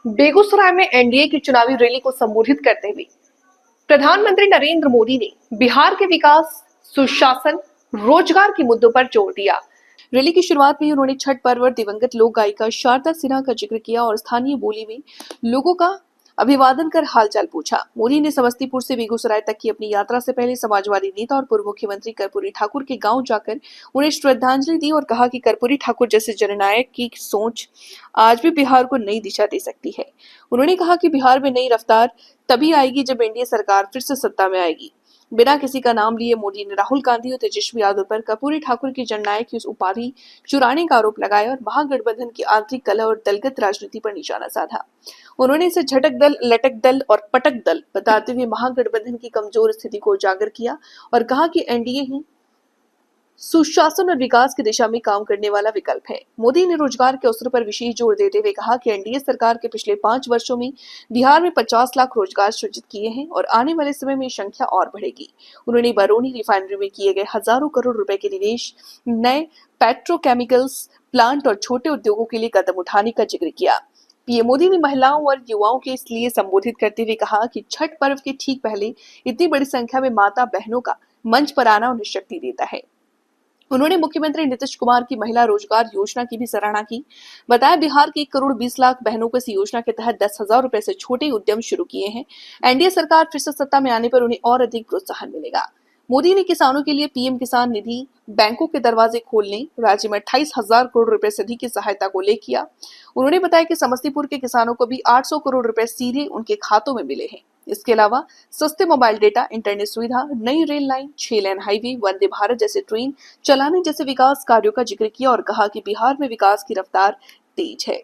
बेगूसराय में एनडीए की चुनावी रैली को संबोधित करते हुए प्रधानमंत्री नरेंद्र मोदी ने बिहार के विकास, सुशासन, रोजगार के मुद्दों पर जोर दिया। रैली की शुरुआत में उन्होंने छठ पर्व और दिवंगत लोक गायिका शारदा सिन्हा का जिक्र किया और स्थानीय बोली में लोगों का अभिवादन कर हालचाल पूछा। मोदी ने समस्तीपुर से बेगूसराय तक की अपनी यात्रा से पहले समाजवादी नेता और पूर्व मुख्यमंत्री कर्पूरी ठाकुर के गांव जाकर उन्हें श्रद्धांजलि दी और कहा कि कर्पूरी ठाकुर जैसे जननायक की सोच आज भी बिहार को नई दिशा दे सकती है। उन्होंने कहा कि बिहार में नई रफ्तार तभी आएगी जब एनडीए सरकार फिर से सत्ता में आएगी। बिना किसी का नाम लिए मोदी ने राहुल गांधी और तेजस्वी यादव पर कर्पूरी ठाकुर की जननायक की उपाधि चुराने का आरोप लगाया और महागठबंधन की आंतरिक कलह और दलगत राजनीति पर निशाना साधा। उन्होंने इसे झटक दल, लटक दल और पटक दल बताते हुए महागठबंधन की कमजोर स्थिति को उजागर किया और कहा कि एनडीए ही सुशासन और विकास की दिशा में काम करने वाला विकल्प है। मोदी ने रोजगार के अवसर पर विशेष जोर देते हुए कहा कि एनडीए सरकार के पिछले 5 वर्षों में बिहार में 50 लाख रोजगार सृजित किए हैं और आने वाले समय में संख्या और बढ़ेगी। उन्होंने बरौनी रिफाइनरी में किए गए हजारों करोड़ रुपए के निवेश, नए पेट्रोकेमिकल्स प्लांट और छोटे उद्योगों के लिए कदम उठाने का जिक्र किया। पीएम मोदी ने महिलाओं और युवाओं के इसलिए संबोधित करते हुए कहा कि छठ पर्व के ठीक पहले इतनी बड़ी संख्या में माता बहनों का मंच पर आना उन्हें शक्ति देता है। उन्होंने मुख्यमंत्री नीतीश कुमार की महिला रोजगार योजना की भी सराहना की। बताया बिहार की 1 करोड़ 20 लाख बहनों को इस योजना के तहत 10,000 रुपए से छोटे उद्यम शुरू किए हैं। एनडीए सरकार फिर से सत्ता में आने पर उन्हें और अधिक प्रोत्साहन मिलेगा। मोदी ने किसानों के लिए पीएम किसान निधि, बैंकों के दरवाजे खोलने, राज्य में 28,000 करोड़ रुपए से अधिक की सहायता को ले किया। उन्होंने बताया कि समस्तीपुर के किसानों को भी 800 करोड़ रुपए सीधे उनके खातों में मिले हैं। इसके अलावा सस्ते मोबाइल डेटा, इंटरनेट सुविधा, नई rail line, 6 lane highway, Vande Bharat जैसे ट्रेन चलाने जैसे विकास कार्यों का जिक्र किया और कहा कि बिहार में विकास की रफ्तार तेज है।